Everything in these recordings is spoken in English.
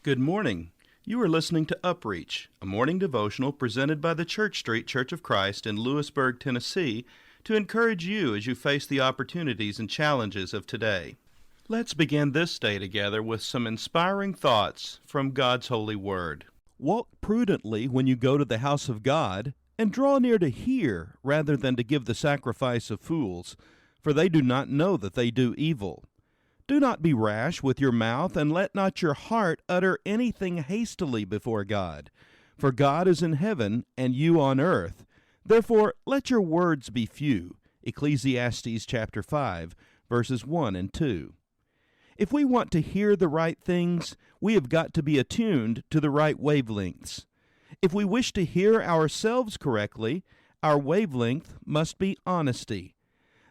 Good morning. You are listening to UpReach, a morning devotional presented by the Church Street Church of Christ in Lewisburg, Tennessee, to encourage you as you face the opportunities and challenges of today. Let's begin this day together with some inspiring thoughts from God's holy word. Walk prudently when you go to the house of God, and draw near to hear rather than to give the sacrifice of fools, for they do not know that they do evil. Do not be rash with your mouth, and let not your heart utter anything hastily before God. For God is in heaven, and you on earth. Therefore let your words be few. Ecclesiastes chapter 5, verses 1 and 2. If we want to hear the right things, we have got to be attuned to the right wavelengths. If we wish to hear ourselves correctly, our wavelength must be honesty.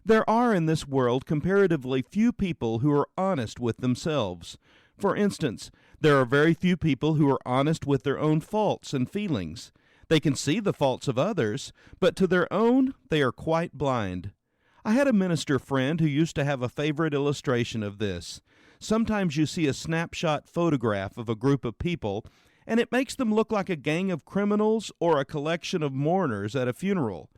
There are in this world comparatively few people who are honest with themselves. For instance, there are very few people who are honest with their own faults and feelings. They can see the faults of others, but to their own they are quite blind. I had a minister friend who used to have a favorite illustration of this. Sometimes you see a snapshot photograph of a group of people, and it makes them look like a gang of criminals or a collection of mourners at a funeral.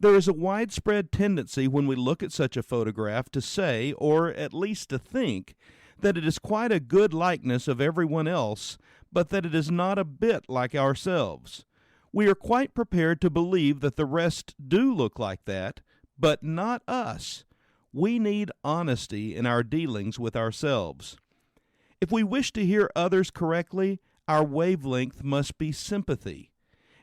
There is a widespread tendency when we look at such a photograph to say, or at least to think, that it is quite a good likeness of everyone else, but that it is not a bit like ourselves. We are quite prepared to believe that the rest do look like that, but not us. We need honesty in our dealings with ourselves. If we wish to hear others correctly, our wavelength must be sympathy.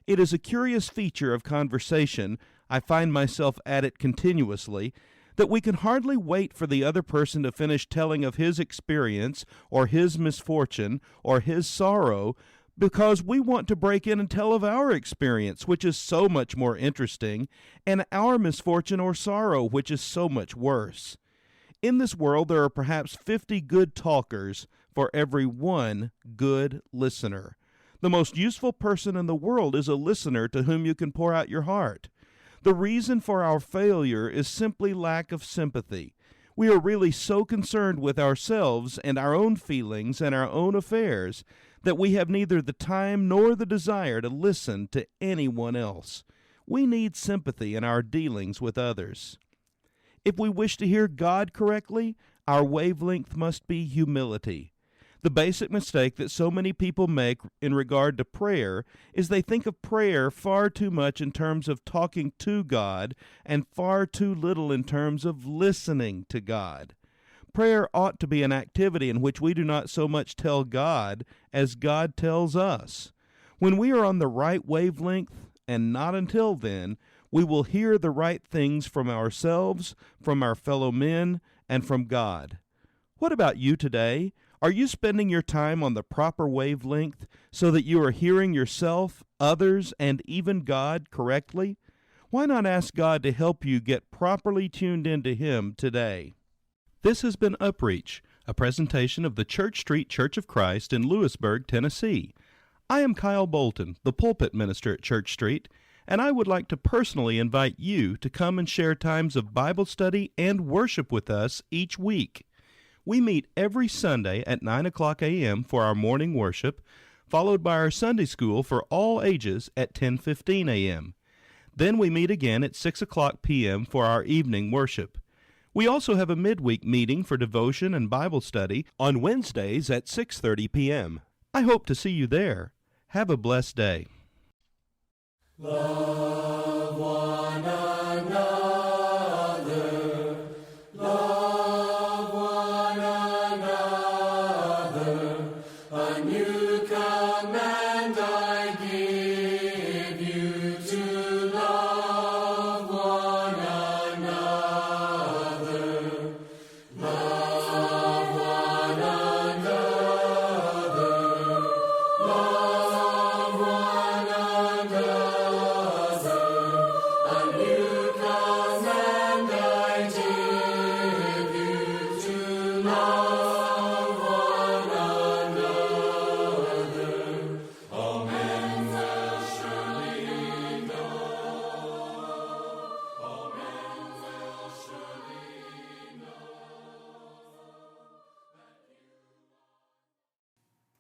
It is a curious feature of conversation, I find myself at it continuously, that we can hardly wait for the other person to finish telling of his experience or his misfortune or his sorrow, because we want to break in and tell of our experience, which is so much more interesting, and our misfortune or sorrow, which is so much worse. In this world, there are perhaps 50 good talkers for every one good listener. The most useful person in the world is a listener to whom you can pour out your heart. The reason for our failure is simply lack of sympathy. We are really so concerned with ourselves and our own feelings and our own affairs that we have neither the time nor the desire to listen to anyone else. We need sympathy in our dealings with others. If we wish to hear God correctly, our wavelength must be humility. The basic mistake that so many people make in regard to prayer is they think of prayer far too much in terms of talking to God and far too little in terms of listening to God. Prayer ought to be an activity in which we do not so much tell God as God tells us. When we are on the right wavelength, and not until then, we will hear the right things from ourselves, from our fellow men, and from God. What about you today? Are you spending your time on the proper wavelength so that you are hearing yourself, others, and even God correctly? Why not ask God to help you get properly tuned into Him today? This has been UpReach, a presentation of the Church Street Church of Christ in Lewisburg, Tennessee. I am Kyle Bolton, the pulpit minister at Church Street, and I would like to personally invite you to come and share times of Bible study and worship with us each week. We meet every Sunday at 9 o'clock a.m. for our morning worship, followed by our Sunday school for all ages at 10:15 a.m. Then we meet again at 6 o'clock p.m. for our evening worship. We also have a midweek meeting for devotion and Bible study on Wednesdays at 6:30 p.m. I hope to see you there. Have a blessed day. Love one another.